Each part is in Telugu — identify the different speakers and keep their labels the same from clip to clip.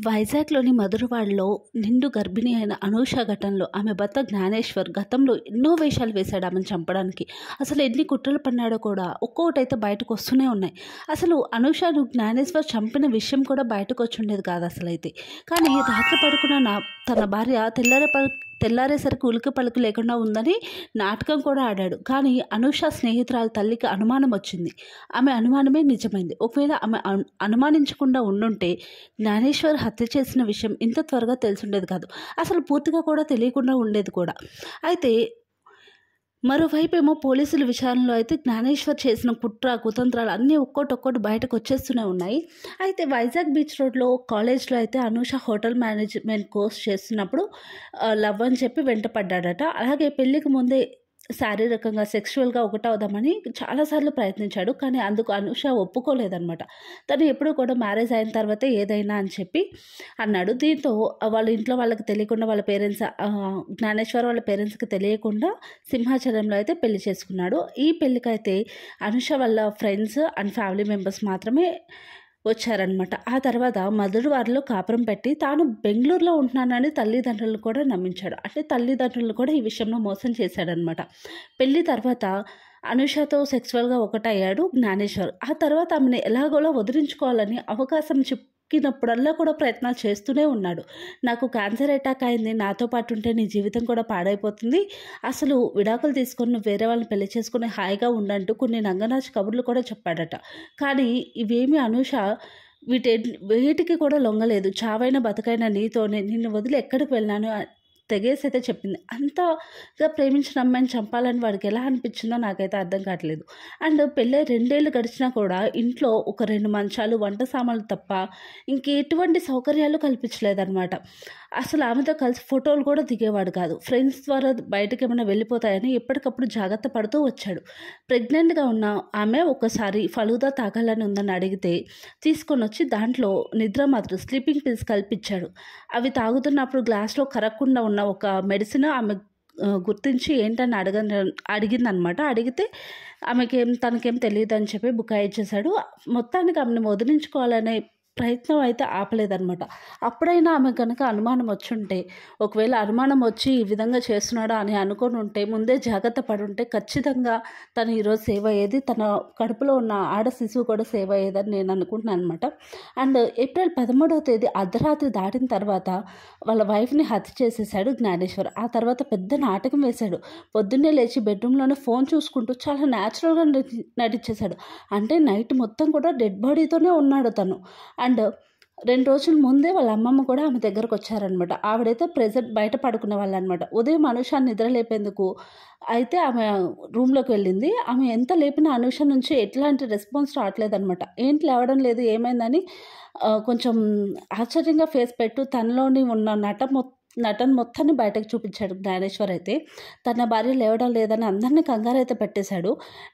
Speaker 1: వైజాగ్‌లోని మధురవాడలో నిండు గర్భిణి అయిన అనూష ఘటనలో ఆమె భర్త జ్ఞానేశ్వర్ గతంలో ఎన్నో వేషాలు వేశాడు ఆమెను చంపడానికి. అసలు ఎన్ని కుట్రలు పన్నాడో కూడా ఒక్కొక్కటైతే బయటకు వస్తూనే ఉన్నాయి. అసలు అనూషను జ్ఞానేశ్వర్ చంపిన విషయం కూడా బయటకు వచ్చుండేది కాదు అసలైతే. కానీ రాత్రి పడుకున్న తన భార్య తెల్లారేసరికి ఉలికి పలుకు లేకుండా ఉందని నాటకం కూడా ఆడాడు. కానీ అనూష స్నేహితురాలు తల్లికి అనుమానం వచ్చింది. ఆమె అనుమానమే నిజమైంది. ఒకవేళ ఆమె అనుమానించకుండా ఉండుంటే జ్ఞానేశ్వర్ హత్య చేసిన విషయం ఇంత త్వరగా తెలిసుండేది కాదు. అసలు పూర్తిగా కూడా తెలియకుండా ఉండేది కూడా. అయితే మరోవైపేమో పోలీసుల విచారణలో అయితే జ్ఞానేశ్వర్ చేసిన కుట్ర కుతంత్రాలు అన్నీ ఒక్కొక్కటి బయటకు వచ్చేస్తూనే ఉన్నాయి. అయితే వైజాగ్ బీచ్ రోడ్లో కాలేజ్లో అయితే అనూష హోటల్ మేనేజ్మెంట్ కోర్స్ చేస్తున్నప్పుడు లవ్ అని చెప్పి వెంటపడ్డాడట. అలాగే పెళ్ళికి ముందే శారీరకంగా సెక్సువల్గా ఒకటవుదామని చాలాసార్లు ప్రయత్నించాడు. కానీ అందుకు అనూష ఒప్పుకోలేదన్నమాట. తను ఎప్పుడూ కూడా మ్యారేజ్ అయిన తర్వాతే ఏదైనా అని చెప్పి అన్నాడు. దీంతో వాళ్ళ ఇంట్లో వాళ్ళకి తెలియకుండా వాళ్ళ పేరెంట్స్ జ్ఞానేశ్వర్ వాళ్ళ పేరెంట్స్కి తెలియకుండా సింహాచలంలో అయితే పెళ్లి చేసుకున్నాడు. ఈ పెళ్ళికైతే అనూష వాళ్ళ ఫ్రెండ్స్ అండ్ ఫ్యామిలీ మెంబర్స్ మాత్రమే వచ్చారనమాట. ఆ తర్వాత మధురవాడలో కాపురం పెట్టి తాను బెంగళూరులో ఉంటున్నానని తల్లిదండ్రులను కూడా నమ్మించాడు. అంటే తల్లిదండ్రులు కూడా ఈ విషయంలో మోసం చేశాడనమాట. పెళ్లి తర్వాత అనూషతో సెక్సువల్గా ఒకటయ్యాడు జ్ఞానేశ్వర్. ఆ తర్వాత ఆమెను ఎలాగోలా వదిలించుకోవాలని అవకాశం చిక్కినప్పుడల్లా కూడా ప్రయత్నాలు చేస్తూనే ఉన్నాడు. నాకు క్యాన్సర్ అటాక్ అయింది, నాతో పాటు ఉంటే నీ జీవితం కూడా పాడైపోతుంది, అసలు విడాకులు తీసుకొని నువ్వు వేరే వాళ్ళని పెళ్లి చేసుకుని హాయిగా ఉండంటూ కొన్ని నంగనాచి కబుర్లు కూడా చెప్పాడట. కానీ ఇవేమి అనూష వేటికి కూడా లొంగలేదు. చావైనా బతకైనా నీతోనే, నిన్ను వదిలి ఎక్కడికి వెళ్ళాను తెగేసి అయితే చెప్పింది. అంతగా ప్రేమించిన అమ్మాయిని చంపాలని వాడికి ఎలా అనిపించిందో నాకైతే అర్థం కావట్లేదు. అండ్ పెళ్ళై 2 ఏళ్ళు గడిచినా కూడా ఇంట్లో ఒక 2 మంచాలు, వంట సామాన్లు తప్ప ఇంకెటువంటి సౌకర్యాలు కల్పించలేదన్నమాట. అసలు ఆమెతో కలిసి ఫోటోలు కూడా దిగేవాడు కాదు. ఫ్రెండ్స్ ద్వారా బయటకు ఏమైనా వెళ్ళిపోతాయని ఎప్పటికప్పుడు జాగ్రత్త పడుతూ వచ్చాడు. ప్రెగ్నెంట్గా ఉన్న ఆమె ఒకసారి ఫలూదా తాగాలని ఉందని అడిగితే తీసుకొని వచ్చి దాంట్లో నిద్ర మాత్రం స్లీపింగ్ పిల్స్ కల్పించాడు. అవి తాగుతున్నప్పుడు గ్లాస్లో కరగకుండా ఉన్న ఒక మెడిసిన్ ఆమె గుర్తించి ఏంటని అడిగిందనమాట. అడిగితే తనకేం తెలియదు అని చెప్పి బుకాయిచ్చేశాడు. మొత్తానికి ఆమెను వదిలించుకోవాలనే ప్రయత్నం అయితే ఆపలేదన్నమాట. అప్పుడైనా ఆమె కనుక అనుమానం వచ్చుంటే, ఒకవేళ అనుమానం వచ్చి ఈ విధంగా చేస్తున్నాడా అని అనుకొని ఉంటే, ముందే జాగ్రత్త పడుంటే ఖచ్చితంగా తను ఈరోజు సేవ్ అయ్యేది. తన కడుపులో ఉన్న ఆడ శిశువు కూడా సేవ్ అయ్యేదని నేను అనుకుంటున్నాను అనమాట. అండ్ ఏప్రిల్ 13వ తేదీ అర్ధరాత్రి దాటిన తర్వాత వాళ్ళ వైఫ్ని హత్య చేసేసాడు జ్ఞానేశ్వర్. ఆ తర్వాత పెద్ద నాటకం వేశాడు. పొద్దున్నే లేచి బెడ్రూమ్లోనే ఫోన్ చూసుకుంటూ చాలా న్యాచురల్గా నటించేశాడు. అంటే నైట్ మొత్తం కూడా డెడ్ బాడీతోనే ఉన్నాడు తను. అండ్ 2 రోజుల ముందే వాళ్ళ అమ్మమ్మ కూడా ఆమె దగ్గరకు వచ్చారనమాట. ఆవిడైతే ప్రెజెంట్ బయట పడుకునే వాళ్ళనమాట. ఉదయం అనూషని నిద్ర లేపేందుకు అయితే ఆమె రూమ్లోకి వెళ్ళింది. ఆమె ఎంత లేపినా అనూష నుంచి ఎట్లాంటి రెస్పాన్స్ రావట్లేదనమాట. ఏంటి లేవడం లేదు, ఏమైందని కొంచెం ఆశ్చర్యంగా ఫేస్ పెట్టు తనలోని ఉన్న నటన మొత్తాన్ని బయటకు చూపించాడు జ్ఞానేశ్వర్. అయితే తన భార్య లేవడం లేదని అందరినీ కంగారు అయితే పెట్టేశాడు.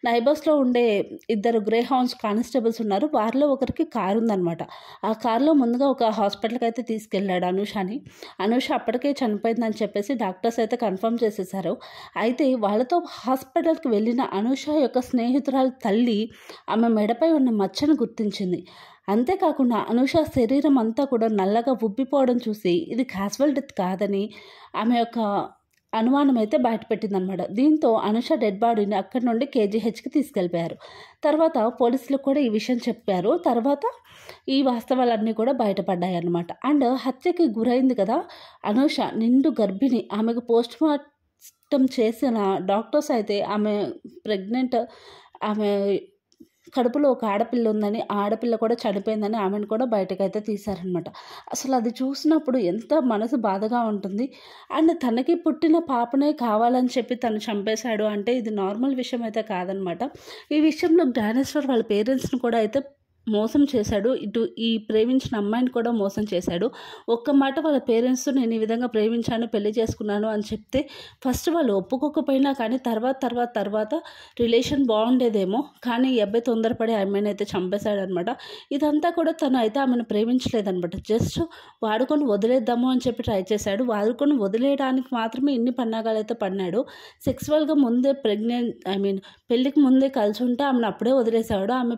Speaker 1: నైబర్స్లో ఉండే 2 గ్రే హౌన్స్ కానిస్టేబుల్స్ ఉన్నారు. వారిలో ఒకరికి కారు ఉందన్నమాట. ఆ కారులో ముందుగా ఒక హాస్పిటల్కి అయితే తీసుకెళ్ళాడు అనూషని. అనూష అప్పటికే చనిపోయిందని చెప్పేసి డాక్టర్స్ అయితే కన్ఫర్మ్ చేసేసారు. అయితే వాళ్ళతో హాస్పిటల్కి వెళ్ళిన అనూష యొక్క స్నేహితురాలు తల్లి ఆమె మెడపై ఉన్న మచ్చను గుర్తించింది. అంతేకాకుండా అనూష శరీరం అంతా కూడా నల్లగా ఉబ్బిపోవడం చూసి ఇది క్యాజువల్ డెత్ కాదని ఆమె యొక్క అనుమానం అయితే బయటపెట్టిందనమాట. దీంతో అనూష డెడ్ బాడీని అక్కడి నుండి కేజీహెచ్కి తీసుకెళ్ళిపోయారు. తర్వాత పోలీసులకు కూడా ఈ విషయం చెప్పారు. తర్వాత ఈ వాస్తవాలన్నీ కూడా బయటపడ్డాయి అన్నమాట. అండ్ హత్యకి గురైంది కదా అనూష, నిండు గర్భిణి. ఆమెకు పోస్ట్ మార్టం చేసిన డాక్టర్స్ అయితే ఆమె ప్రెగ్నెంట్, ఆమె కడుపులో ఒక ఆడపిల్ల ఉందని, ఆ ఆడపిల్ల కూడా చనిపోయిందని ఆమెను కూడా బయటకైతే తీశారనమాట. అసలు అది చూసినప్పుడు ఎంత మనసు బాధగా ఉంటుంది. అండ్ తనకి పుట్టిన పాపనే కావాలని చెప్పి తను చంపేశాడు అంటే ఇది నార్మల్ విషయం అయితే కాదనమాట. ఈ విషయంలో జ్ఞానేశ్వర్ వాళ్ళ పేరెంట్స్ని కూడా అయితే మోసం చేశాడు. ఇటు ఈ ప్రేమించిన అమ్మాయిని కూడా మోసం చేశాడు. ఒక్క మాట వాళ్ళ పేరెంట్స్ నేను ఈ విధంగా ప్రేమించాను, పెళ్లి చేసుకున్నాను అని చెప్తే ఫస్ట్ వాళ్ళు ఒప్పుకోకపోయినా కానీ తర్వాత రిలేషన్ బాగుండేదేమో. కానీ ఈ అబ్బాయి తొందరపడి అమ్మాయిని అయితే చంపేశాడనమాట. ఇదంతా కూడా తను అయితే ఆమెను ప్రేమించలేదనమాట. జస్ట్ వాడుకొని వదిలేద్దాము అని చెప్పి ట్రై చేశాడు. వాడుకొని వదిలేయడానికి మాత్రమే ఇన్ని పన్నాగాలు అయితే పన్నాడు. సెక్సువల్గా ముందే పెళ్ళికి ముందే కలిసి ఉంటే ఆమెను అప్పుడే వదిలేసాడు. ఆమె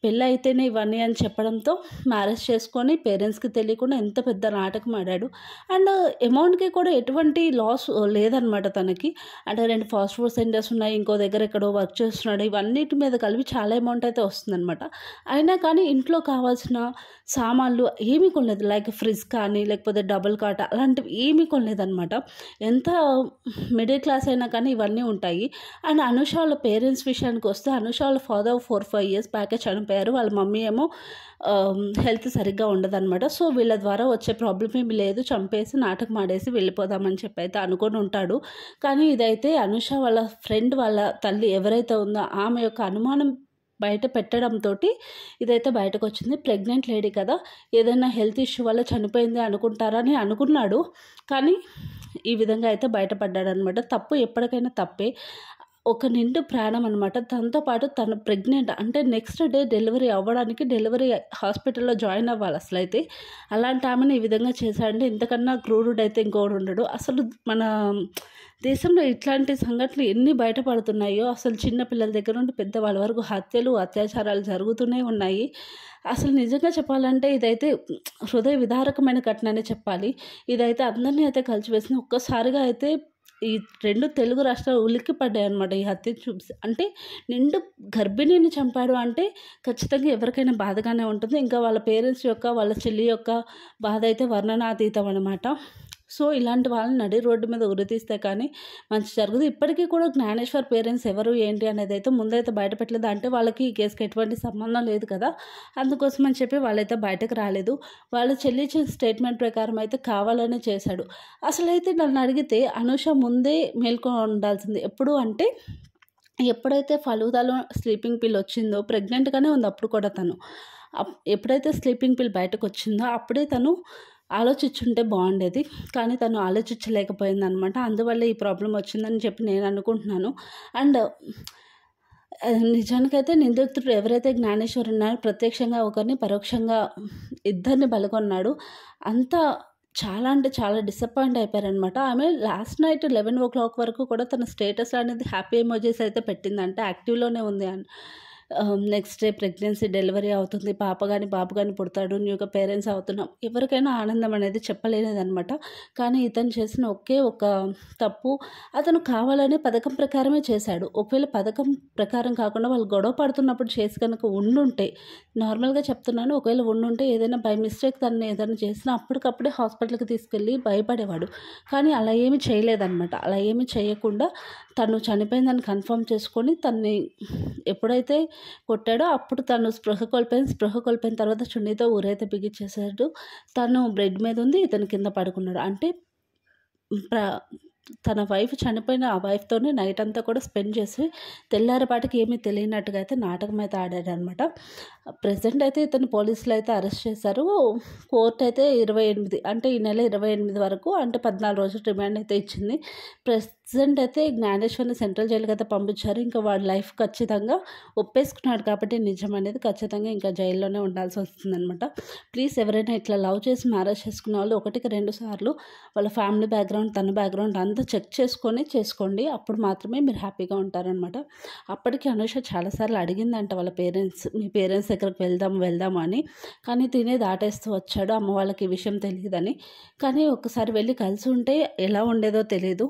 Speaker 1: పెళ్ళైంది, అయితేనే ఇవన్నీ అని చెప్పడంతో మ్యారేజ్ చేసుకొని పేరెంట్స్కి తెలియకుండా ఎంత పెద్ద నాటకం ఆడాడు. అండ్ అమౌంట్కి కూడా ఎటువంటి లాస్ లేదనమాట తనకి. అంటే 2 ఫాస్ట్ ఫుడ్ సెంటర్స్ ఉన్నాయి, ఇంకో దగ్గర ఎక్కడో వర్క్ చేస్తున్నాడు, ఇవన్నిటి మీద కలిపి చాలా అమౌంట్ అయితే వస్తుందన్నమాట. అయినా కానీ ఇంట్లో కావాల్సిన సామాన్లు ఏమీ కొనలేదు. లైక్ ఫ్రిడ్జ్ కానీ లేకపోతే డబుల్ కాట్ అలాంటివి ఏమీ కొనలేదన్నమాట. ఎంత మిడిల్ క్లాస్ అయినా కానీ ఇవన్నీ ఉంటాయి. అండ్ అనుష వాళ్ళ పేరెంట్స్ విషయానికి వస్తే, అనుష వాళ్ళ ఫాదర్ 4-5 years బ్యాకే చనిపోయారు. వాళ్ళ మమ్మీ ఏమో హెల్త్ సరిగ్గా ఉండదన్నమాట. సో వీళ్ళ ద్వారా వచ్చే ప్రాబ్లం ఏమి లేదు, చంపేసి నాటకం ఆడేసి వెళ్ళిపోదామని చెప్పి అయితే అనుకొని ఉంటాడు. కానీ ఇదైతే అనుష వాళ్ళ ఫ్రెండ్ వాళ్ళ తల్లి ఎవరైతే ఉందో ఆమె యొక్క అనుమానం బయట పెట్టడంతో ఇదైతే బయటకు వచ్చింది. ప్రెగ్నెంట్ లేడీ కదా, ఏదైనా హెల్త్ ఇష్యూ వల్ల చనిపోయింది అనుకుంటారని అనుకున్నాడు. కానీ ఈ విధంగా అయితే బయటపడ్డాడనమాట. తప్పు ఎప్పటికైనా తప్పే. ఒక నిండు ప్రాణం అనమాట. తనతో పాటు తను ప్రెగ్నెంట్ అంటే నెక్స్ట్ డే డెలివరీ అవ్వడానికి డెలివరీ హాస్పిటల్లో జాయిన్ అవ్వాలి అసలు అయితే. అలాంటి ఆమెను ఈ విధంగా చేశాడంటే ఇంతకన్నా క్రూరుడైతే ఇంకోడు ఉండడు. అసలు మన దేశంలో ఇట్లాంటి సంఘటనలు ఎన్ని బయటపడుతున్నాయో, అసలు చిన్న పిల్లల దగ్గర నుండి పెద్దవాళ్ళ వరకు హత్యలు అత్యాచారాలు జరుగుతూనే ఉన్నాయి. అసలు నిజంగా చెప్పాలంటే ఇదైతే హృదయ విదారకమైన ఘటన అనే చెప్పాలి. ఇదైతే అందరినీ అయితే కలిసివేసింది. ఒక్కసారిగా అయితే ఈ 2 తెలుగు రాష్ట్రాలు ఉలిక్కి పడ్డాయి అనమాట ఈ హత్య చూసి. అంటే నిండు గర్భిణిని చంపాడు అంటే ఖచ్చితంగా ఎవరికైనా బాధగానే ఉంటుంది. ఇంకా వాళ్ళ పేరెంట్స్ యొక్క, వాళ్ళ చెల్లి యొక్క బాధ అయితే వర్ణనాతీతం అనమాట. సో ఇలాంటి వాళ్ళని నడి రోడ్డు మీద ఉరితీస్తే కానీ మంచి జరగదు. ఇప్పటికీ కూడా జ్ఞానేశ్వర్ పేరెంట్స్ ఎవరు ఏంటి అనేది అయితే ముందైతే బయటపెట్టలేదు. అంటే వాళ్ళకి ఈ కేసుకి ఎటువంటి సంబంధం లేదు కదా, అందుకోసం అని చెప్పి వాళ్ళైతే బయటకు రాలేదు. వాళ్ళ చెల్లి ఇచ్చిన స్టేట్మెంట్ ప్రకారం అయితే కావాలనే చేశాడు. అసలైతే నన్ను అడిగితే అనుష ముందే మేల్కొని ఉండాల్సింది. ఎప్పుడు అంటే ఎప్పుడైతే ఫలూదాలో స్లీపింగ్ పిల్ వచ్చిందో, ప్రెగ్నెంట్గానే ఉంది అప్పుడు కూడా తను. ఎప్పుడైతే స్లీపింగ్ పిల్ బయటకు వచ్చిందో అప్పుడే తను ఆలోచించుంటే బాగుండేది. కానీ తను ఆలోచించలేకపోయిందనమాట. అందువల్ల ఈ ప్రాబ్లం వచ్చిందని చెప్పి నేను అనుకుంటున్నాను. అండ్ నిజానికైతే నిందితుడు ఎవరైతే జ్ఞానేశ్వర్ ఉన్నారో ప్రత్యక్షంగా ఒకరిని, పరోక్షంగా ఇద్దరిని బలిగొన్నాడు. అంతా చాలా అంటే చాలా డిసప్పాయింట్ అయిపోయారనమాట. ఆమె లాస్ట్ నైట్ 11 o'clock వరకు కూడా తన స్టేటస్ అనేది హ్యాపీ ఎమోజీస్ అయితే పెట్టింది. అంటే యాక్టివ్లోనే ఉంది. నెక్స్ట్ డే ప్రెగ్నెన్సీ డెలివరీ అవుతుంది, పాప కానీ బాబు కానీ పుడతాడు, న్యూగా పేరెంట్స్ అవుతున్నాం, ఎవరికైనా ఆనందం అనేది చెప్పలేనిదనమాట. కానీ ఇతను చేసిన ఒకే ఒక తప్పు, అతను కావాలనే పథకం ప్రకారమే చేశాడు. ఒకవేళ పథకం ప్రకారం కాకుండా వాళ్ళు గొడవ పడుతున్నప్పుడు చేసి కనుక ఉండుంటే, నార్మల్గా చెప్తున్నాను, ఒకవేళ ఉండుంటే ఏదైనా బై మిస్టేక్ తనని ఏదైనా చేసినా అప్పటికప్పుడే హాస్పిటల్కి తీసుకెళ్ళి భయపడేవాడు. కానీ అలా ఏమీ చేయలేదన్నమాట. అలా ఏమీ చేయకుండా తను చనిపోయిందని కన్ఫర్మ్ చేసుకొని తన్ని ఎప్పుడైతే కొట్టాడో అప్పుడు తను స్పృహ కోల్పోయిన తర్వాత చున్నీతో ఊరైతే బిగించేశాడు. తను బెడ్ మీద ఉంది, ఇతను కింద పడుకున్నాడు. అంటే తన వైఫ్ చనిపోయిన ఆ వైఫ్తోనే నైట్ అంతా కూడా స్పెండ్ చేసి తెల్లారిపాటికి ఏమీ తెలియనట్టుగా అయితే నాటకం అయితే ఆడాడనమాట. ప్రెసెంట్ అయితే ఇతను పోలీసులు అయితే అరెస్ట్ చేశారు. కోర్టు అయితే 28 అంటే ఈ నెల 28 వరకు అంటే 14 రోజులు రిమాండ్ అయితే ఇచ్చింది. ప్రెసెంట్ అయితే జ్ఞానేశ్వర్ని సెంట్రల్ జైలుకి అయితే పంపించారు. ఇంకా వాడి లైఫ్ ఖచ్చితంగా ఒప్పేసుకున్నాడు కాబట్టి నిజం అనేది ఖచ్చితంగా ఇంకా జైల్లోనే ఉండాల్సి వస్తుందన్నమాట. ప్లీజ్ ఎవరైనా ఇట్లా లవ్ చేసి మ్యారేజ్ చేసుకున్న వాళ్ళు 1-2 సార్లు వాళ్ళ ఫ్యామిలీ బ్యాక్గ్రౌండ్, తన బ్యాక్గ్రౌండ్ అంతా చెక్ చేసుకోండి. అప్పుడు మాత్రమే మీరు హ్యాపీగా ఉంటారనమాట. అప్పటికి అనుష చాలాసార్లు అడిగిందంట వాళ్ళ పేరెంట్స్, మీ పేరెంట్స్ దగ్గరికి వెళ్దాము అని. కానీ తినే దాటేస్తూ వచ్చాడు, అమ్మ వాళ్ళకి ఈ విషయం తెలియదని. కానీ ఒక్కసారి వెళ్ళి కలిసి ఉంటే ఎలా ఉండేదో తెలియదు.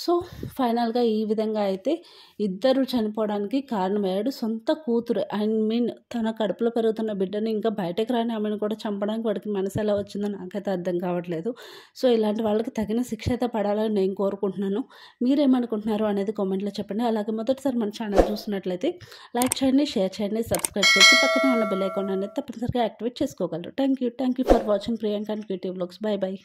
Speaker 1: సో ఫైనల్గా ఈ విధంగా అయితే ఇద్దరు చనిపోవడానికి కారణమయ్యాడు. సొంత కూతురు, తన కడుపులో పెరుగుతున్న బిడ్డని ఇంకా బయటకు రాని ఆమెను కూడా చంపడానికి వాడికి మనసు ఎలా వచ్చిందో నాకైతే అర్థం కావట్లేదు. సో ఇలాంటి వాళ్ళకి తగిన శిక్ష అయితే పడాలని నేను కోరుకుంటున్నాను. మీరేమనుకుంటున్నారు అనేది కామెంట్లో చెప్పండి. అలాగే మొదటిసారి మన ఛానల్ చూసినట్లయితే లైక్ చేయండి, షేర్ చేయండి, సబ్స్క్రైబ్ చేసి పక్కన ఉన్న బెల్ ఐకాన్ అనేది తప్పనిసరిగా యాక్టివేట్ చేసుకోగలరు. Thank you for watching Priyanka and cutie vlogs. By.